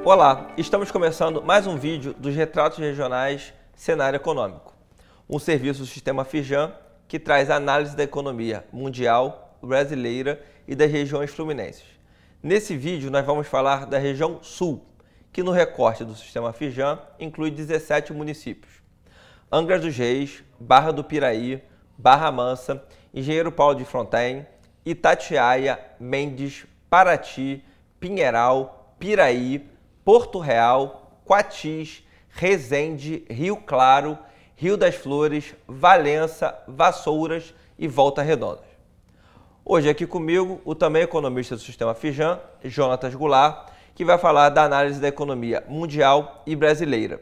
Olá, estamos começando mais um vídeo dos Retratos Regionais Cenário Econômico, um serviço do Sistema Firjan que traz análise da economia mundial, brasileira e das regiões fluminenses. Nesse vídeo nós vamos falar da região Sul, que no recorte do Sistema Firjan inclui 17 municípios: Angra dos Reis, Barra do Piraí, Barra Mansa, Engenheiro Paulo de Fronten, Itatiaia, Mendes, Paraty, Pinheiral, Piraí, Porto Real, Quatis, Resende, Rio Claro, Rio das Flores, Valença, Vassouras e Volta Redonda. Hoje aqui comigo o também economista do Sistema Firjan, Jonatas Goulart, que vai falar da análise da economia mundial e brasileira.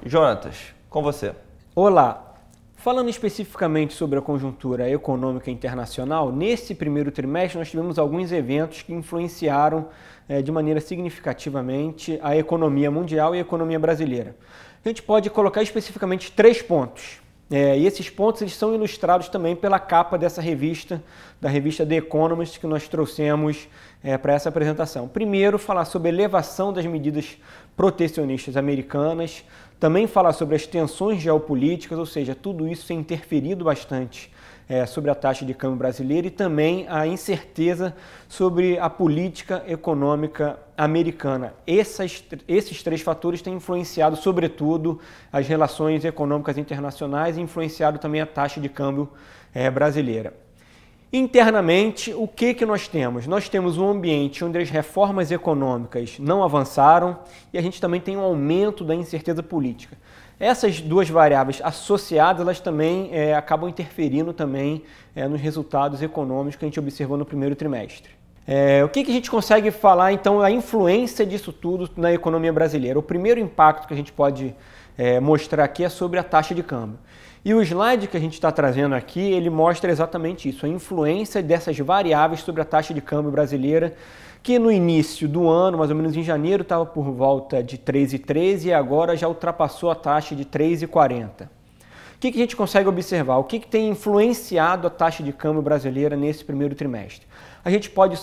Jonatas, com você. Olá! Falando especificamente sobre a conjuntura econômica internacional, nesse primeiro trimestre nós tivemos alguns eventos que influenciaram de maneira significativamente a economia mundial e a economia brasileira. A gente pode colocar especificamente 3 pontos. E esses pontos eles são ilustrados também pela capa dessa revista, da revista The Economist, que nós trouxemos para essa apresentação. Primeiro, falar sobre a elevação das medidas protecionistas americanas, também falar sobre as tensões geopolíticas, ou seja, tudo isso tem interferido bastante sobre a taxa de câmbio brasileira, e também a incerteza sobre a política econômica americana. Esses 3 fatores têm influenciado, sobretudo, as relações econômicas internacionais e influenciado também a taxa de câmbio brasileira. Internamente, o que nós temos? Nós temos um ambiente onde as reformas econômicas não avançaram e a gente também tem um aumento da incerteza política. Essas 2 variáveis associadas, elas também acabam interferindo também nos resultados econômicos que a gente observou no primeiro trimestre. O que a gente consegue falar, então, da influência disso tudo na economia brasileira? O primeiro impacto que a gente pode mostrar aqui é sobre a taxa de câmbio. E o slide que a gente está trazendo aqui, ele mostra exatamente isso, a influência dessas variáveis sobre a taxa de câmbio brasileira, que no início do ano, mais ou menos em janeiro, estava por volta de 3,13 e agora já ultrapassou a taxa de 3,40. O que a gente consegue observar? O que tem influenciado a taxa de câmbio brasileira nesse primeiro trimestre? A gente pode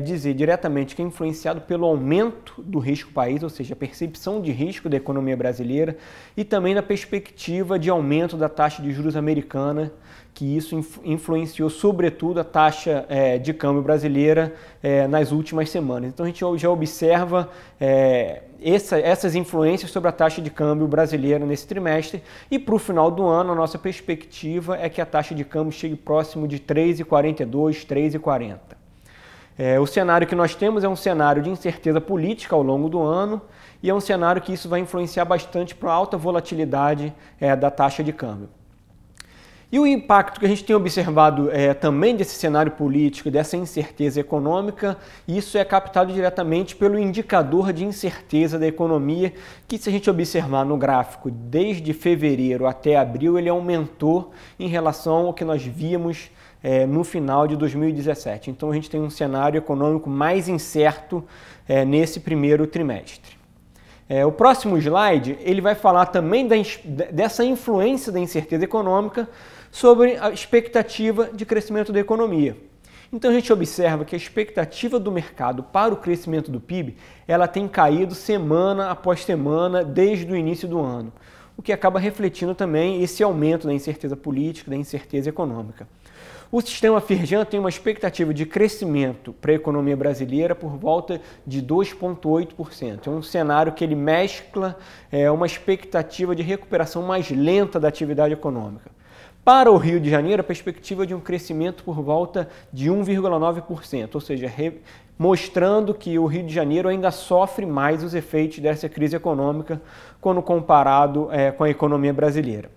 dizer diretamente que é influenciado pelo aumento do risco país, ou seja, a percepção de risco da economia brasileira, e também na perspectiva de aumento da taxa de juros americana, que isso influenciou sobretudo a taxa de câmbio brasileira nas últimas semanas. Então a gente já observa essas influências sobre a taxa de câmbio brasileira nesse trimestre, e para o final do ano a nossa perspectiva é que a taxa de câmbio chegue próximo de 3,42, 3,40. O cenário que nós temos é um cenário de incerteza política ao longo do ano, e é um cenário que isso vai influenciar bastante para a alta volatilidade da taxa de câmbio. E o impacto que a gente tem observado também desse cenário político, dessa incerteza econômica, isso é captado diretamente pelo indicador de incerteza da economia, que, se a gente observar no gráfico, desde fevereiro até abril, ele aumentou em relação ao que nós víamos no final de 2017. Então a gente tem um cenário econômico mais incerto nesse primeiro trimestre. O próximo slide ele vai falar também dessa influência da incerteza econômica sobre a expectativa de crescimento da economia. Então a gente observa que a expectativa do mercado para o crescimento do PIB ela tem caído semana após semana desde o início do ano, o que acaba refletindo também esse aumento da incerteza política, da incerteza econômica. O Sistema Firjan tem uma expectativa de crescimento para a economia brasileira por volta de 2,8%. É um cenário que ele mescla uma expectativa de recuperação mais lenta da atividade econômica. Para o Rio de Janeiro, a perspectiva é de um crescimento por volta de 1,9%, ou seja, mostrando que o Rio de Janeiro ainda sofre mais os efeitos dessa crise econômica quando comparado com a economia brasileira.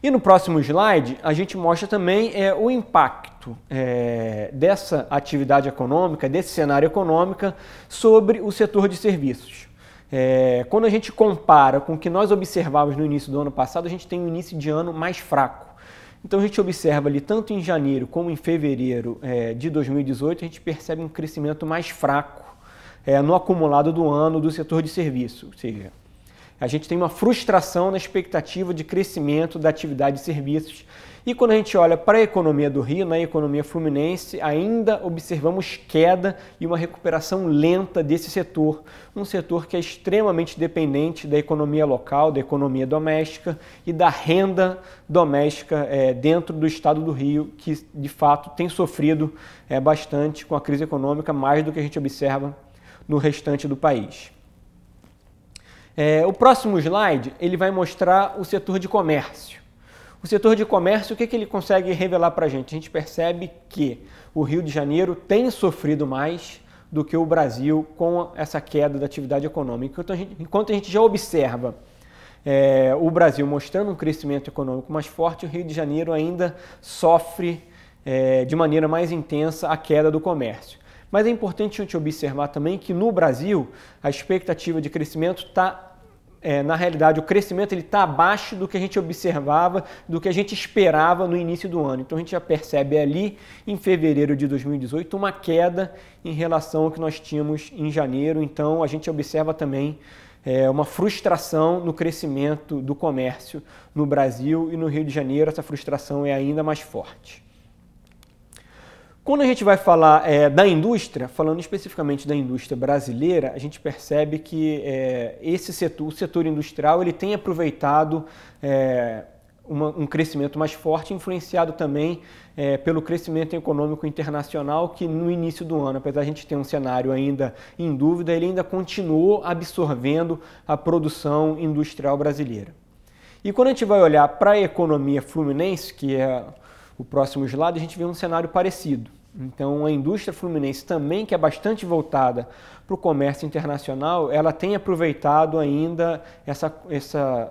E no próximo slide, a gente mostra também o impacto dessa atividade econômica, desse cenário econômico, sobre o setor de serviços. Quando a gente compara com o que nós observávamos no início do ano passado, a gente tem um início de ano mais fraco. Então a gente observa ali, tanto em janeiro como em fevereiro de 2018, a gente percebe um crescimento mais fraco no acumulado do ano do setor de serviço. Ou seja, A gente tem uma frustração na expectativa de crescimento da atividade de serviços. E quando a gente olha para a economia do Rio, na economia fluminense, ainda observamos queda e uma recuperação lenta desse setor. Um setor que é extremamente dependente da economia local, da economia doméstica e da renda doméstica dentro do estado do Rio, que de fato tem sofrido bastante com a crise econômica, mais do que a gente observa no restante do país. O próximo slide ele vai mostrar o setor de comércio. O setor de comércio, o que ele consegue revelar para a gente? A gente percebe que o Rio de Janeiro tem sofrido mais do que o Brasil com essa queda da atividade econômica. Enquanto a gente já observa o Brasil mostrando um crescimento econômico mais forte, o Rio de Janeiro ainda sofre de maneira mais intensa a queda do comércio. Mas é importante a gente observar também que no Brasil a expectativa de crescimento está na realidade, o crescimento está abaixo do que a gente observava, do que a gente esperava no início do ano. Então, a gente já percebe ali, em fevereiro de 2018, uma queda em relação ao que nós tínhamos em janeiro. Então, a gente observa também uma frustração no crescimento do comércio no Brasil e no Rio de Janeiro. Essa frustração é ainda mais forte. Quando a gente vai falar da indústria, falando especificamente da indústria brasileira, a gente percebe que esse setor, o setor industrial, ele tem aproveitado um crescimento mais forte, influenciado também pelo crescimento econômico internacional, que no início do ano, apesar de a gente ter um cenário ainda em dúvida, ele ainda continuou absorvendo a produção industrial brasileira. E quando a gente vai olhar para a economia fluminense, que é o próximo slide, a gente vê um cenário parecido. Então, a indústria fluminense também, que é bastante voltada para o comércio internacional, ela tem aproveitado ainda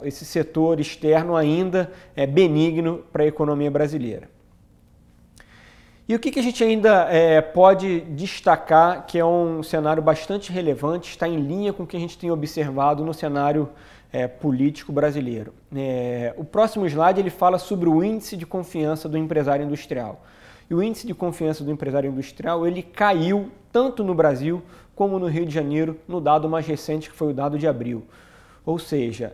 esse setor externo ainda benigno para a economia brasileira. E o que a gente ainda pode destacar, que é um cenário bastante relevante, está em linha com o que a gente tem observado no cenário político brasileiro. O próximo slide ele fala sobre o índice de confiança do empresário industrial. E o índice de confiança do empresário industrial ele caiu tanto no Brasil como no Rio de Janeiro, no dado mais recente, que foi o dado de abril. Ou seja,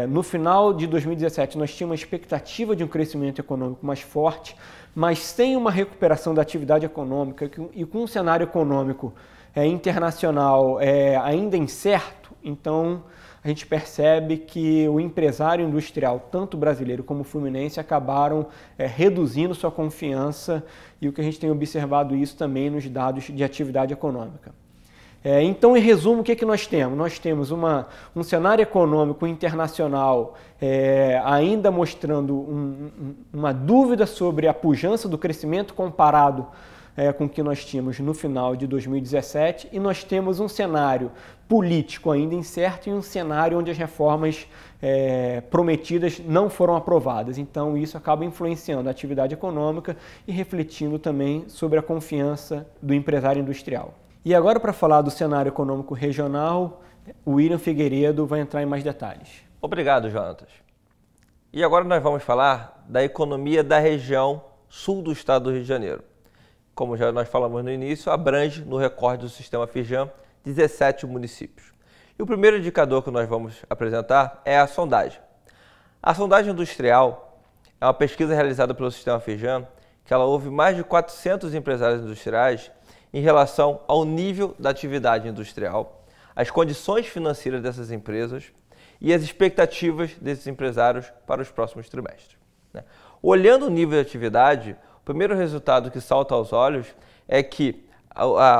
no final de 2017 nós tínhamos uma expectativa de um crescimento econômico mais forte, mas sem uma recuperação da atividade econômica e com um cenário econômico internacional ainda incerto, então a gente percebe que o empresário industrial, tanto brasileiro como fluminense, acabaram reduzindo sua confiança e o que a gente tem observado isso também nos dados de atividade econômica. Então, em resumo, o que nós temos? Nós temos um cenário econômico internacional ainda mostrando uma dúvida sobre a pujança do crescimento comparado com o que nós tínhamos no final de 2017 e nós temos um cenário político ainda incerto e um cenário onde as reformas prometidas não foram aprovadas. Então isso acaba influenciando a atividade econômica e refletindo também sobre a confiança do empresário industrial. E agora, para falar do cenário econômico regional, o William Figueiredo vai entrar em mais detalhes. Obrigado, Jonatas. E agora nós vamos falar da economia da região sul do estado do Rio de Janeiro. Como já nós falamos no início, abrange no recorte do sistema Fijan 17 municípios. E o primeiro indicador que nós vamos apresentar é a sondagem. A sondagem industrial é uma pesquisa realizada pelo sistema Fijan, que ela ouve mais de 400 empresários industriais em relação ao nível da atividade industrial, as condições financeiras dessas empresas e as expectativas desses empresários para os próximos trimestres. Olhando o nível de atividade, o primeiro resultado que salta aos olhos é que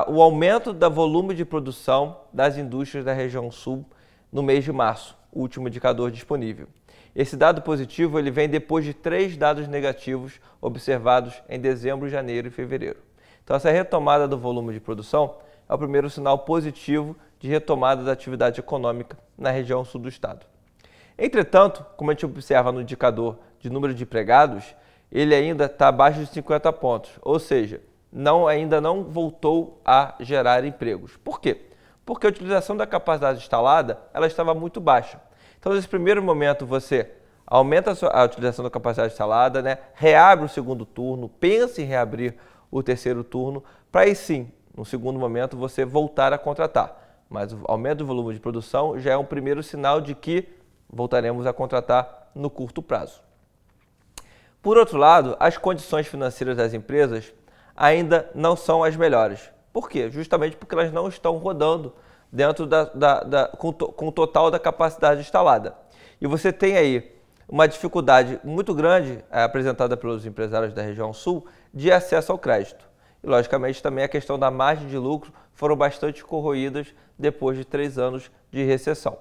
o aumento do volume de produção das indústrias da região sul no mês de março, o último indicador disponível. Esse dado positivo ele vem depois de 3 dados negativos observados em dezembro, janeiro e fevereiro. Então, essa retomada do volume de produção é o primeiro sinal positivo de retomada da atividade econômica na região sul do estado. Entretanto, como a gente observa no indicador de número de empregados, ele ainda está abaixo de 50 pontos, ou seja, ainda não voltou a gerar empregos. Por quê? Porque a utilização da capacidade instalada ela estava muito baixa. Então, nesse primeiro momento, você aumenta a utilização da capacidade instalada, reabre o segundo turno, pensa em reabrir o terceiro turno, para aí sim, no segundo momento, você voltar a contratar. mas o aumento do volume de produção já é um primeiro sinal de que voltaremos a contratar no curto prazo. Por outro lado, as condições financeiras das empresas ainda não são as melhores. Por quê? Justamente porque elas não estão rodando dentro com o total da capacidade instalada. E você tem aí uma dificuldade muito grande apresentada pelos empresários da região sul de acesso ao crédito. E, logicamente, também a questão da margem de lucro foram bastante corroídas depois de 3 anos de recessão.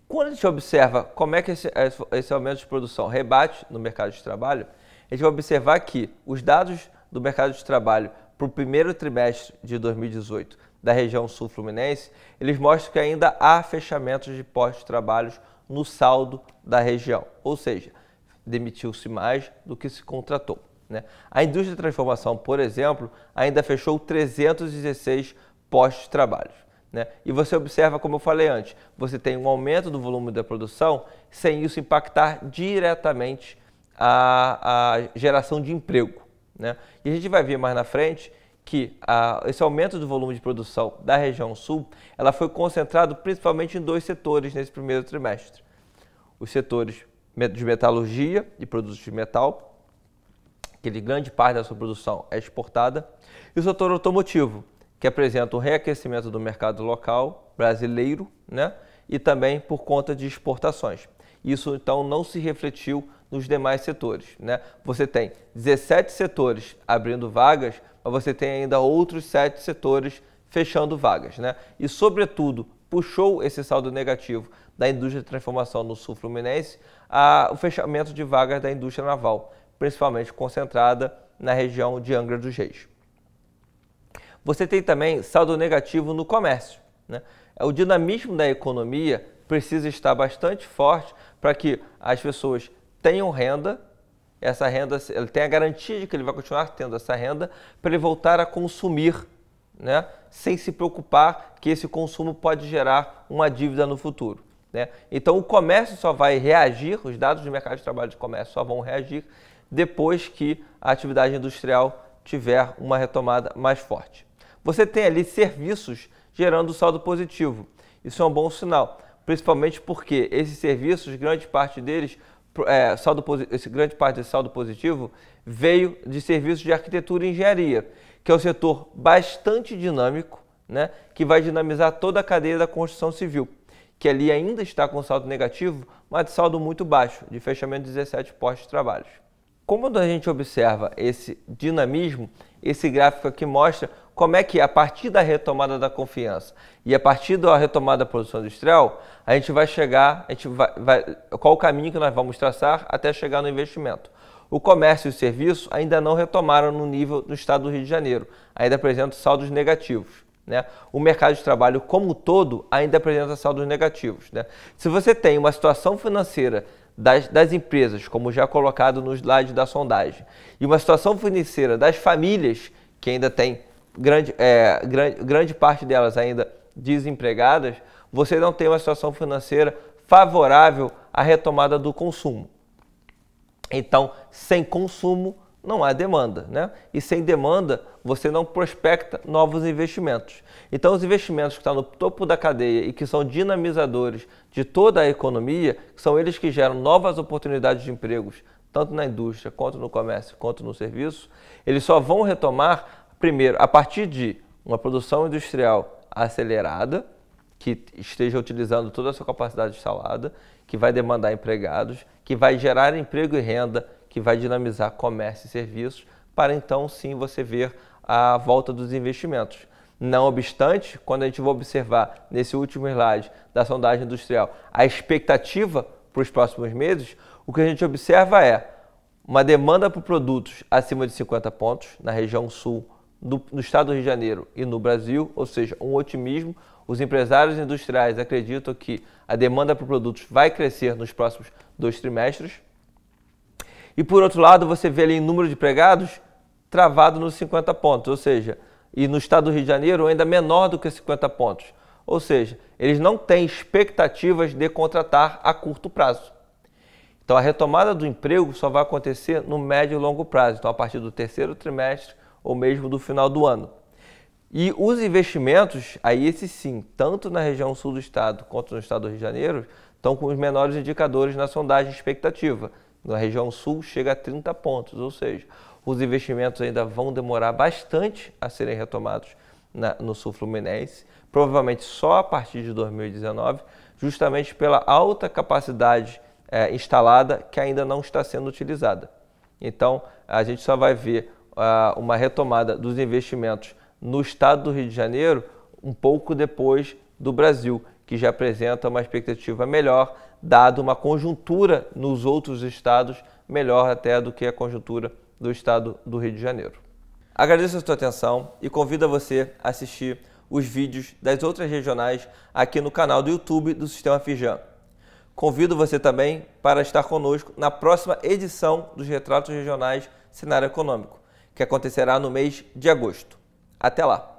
Quando a gente observa como é que esse aumento de produção rebate no mercado de trabalho, a gente vai observar que os dados do mercado de trabalho para o primeiro trimestre de 2018 da região sul-fluminense, eles mostram que ainda há fechamentos de postos de trabalho no saldo da região, ou seja, demitiu-se mais do que se contratou, né? A indústria de transformação, por exemplo, ainda fechou 316 postos de trabalho, né? E você observa, como eu falei antes, você tem um aumento do volume da produção sem isso impactar diretamente a geração de emprego, né? E a gente vai ver mais na frente que esse aumento do volume de produção da região sul, ela foi concentrado principalmente em 2 setores nesse primeiro trimestre. Os setores de metalurgia e produtos de metal, que grande parte da sua produção é exportada, e o setor automotivo, que apresenta um reaquecimento do mercado local brasileiro, né? E também por conta de exportações. Isso, então, não se refletiu nos demais setores, né? Você tem 17 setores abrindo vagas, mas você tem ainda outros 7 setores fechando vagas, né? E, sobretudo, puxou esse saldo negativo da indústria de transformação no sul fluminense o fechamento de vagas da indústria naval, principalmente concentrada na região de Angra dos Reis. Você tem também saldo negativo no comércio, né? O dinamismo da economia precisa estar bastante forte para que as pessoas tenham renda, essa renda, ele tem a garantia de que ele vai continuar tendo essa renda para ele voltar a consumir, né? Sem se preocupar que esse consumo pode gerar uma dívida no futuro, né? Então o comércio só vai reagir, os dados do mercado de trabalho de comércio só vão reagir depois que a atividade industrial tiver uma retomada mais forte. Você tem ali serviços gerando saldo positivo. Isso é um bom sinal, principalmente porque esses serviços, grande parte deles, grande parte desse saldo positivo veio de serviços de arquitetura e engenharia, que é um setor bastante dinâmico, né, que vai dinamizar toda a cadeia da construção civil, que ali ainda está com saldo negativo, mas de saldo muito baixo, de fechamento de 17 postos de trabalho. Como a gente observa esse dinamismo, esse gráfico aqui mostra como é que, a partir da retomada da confiança e a partir da retomada da produção industrial, a gente vai chegar, qual o caminho que nós vamos traçar até chegar no investimento. O comércio e o serviço ainda não retomaram no nível do estado do Rio de Janeiro, ainda apresentam saldos negativos, né? O mercado de trabalho como um todo ainda apresenta saldos negativos, né? Se você tem uma situação financeira das empresas, como já colocado no slide da sondagem, e uma situação financeira das famílias, que ainda tem grande parte delas ainda desempregadas, você não tem uma situação financeira favorável à retomada do consumo. Então, sem consumo, não há demanda, né? E sem demanda, você não prospecta novos investimentos. Então, os investimentos que estão no topo da cadeia e que são dinamizadores de toda a economia, são eles que geram novas oportunidades de empregos, tanto na indústria, quanto no comércio, quanto no serviço, eles só vão retomar, primeiro, a partir de uma produção industrial acelerada, que esteja utilizando toda a sua capacidade instalada, que vai demandar empregados, que vai gerar emprego e renda, que vai dinamizar comércio e serviços, para então sim você ver a volta dos investimentos. Não obstante, quando a gente vai observar nesse último slide da sondagem industrial a expectativa para os próximos meses, o que a gente observa é uma demanda por produtos acima de 50 pontos na região sul do estado do Rio de Janeiro e no Brasil, ou seja, um otimismo. Os empresários industriais acreditam que a demanda por produtos vai crescer nos próximos 2 trimestres. E por outro lado, você vê ali o número de empregados travado nos 50 pontos, ou seja, e no estado do Rio de Janeiro ainda menor do que 50 pontos. Ou seja, eles não têm expectativas de contratar a curto prazo. Então a retomada do emprego só vai acontecer no médio e longo prazo, então a partir do 3º trimestre ou mesmo do final do ano. E os investimentos, aí esses sim, tanto na região sul do estado quanto no estado do Rio de Janeiro, estão com os menores indicadores na sondagem de expectativa. Na região sul chega a 30 pontos, ou seja, os investimentos ainda vão demorar bastante a serem retomados no sul fluminense, provavelmente só a partir de 2019, justamente pela alta capacidade instalada que ainda não está sendo utilizada. Então, a gente só vai ver uma retomada dos investimentos no estado do Rio de Janeiro um pouco depois do Brasil, que já apresenta uma expectativa melhor, dado uma conjuntura nos outros estados melhor até do que a conjuntura do estado do Rio de Janeiro. Agradeço a sua atenção e convido você a assistir os vídeos das outras regionais aqui no canal do YouTube do Sistema Fijan. Convido você também para estar conosco na próxima edição dos Retratos Regionais Cenário Econômico, que acontecerá no mês de agosto. Até lá!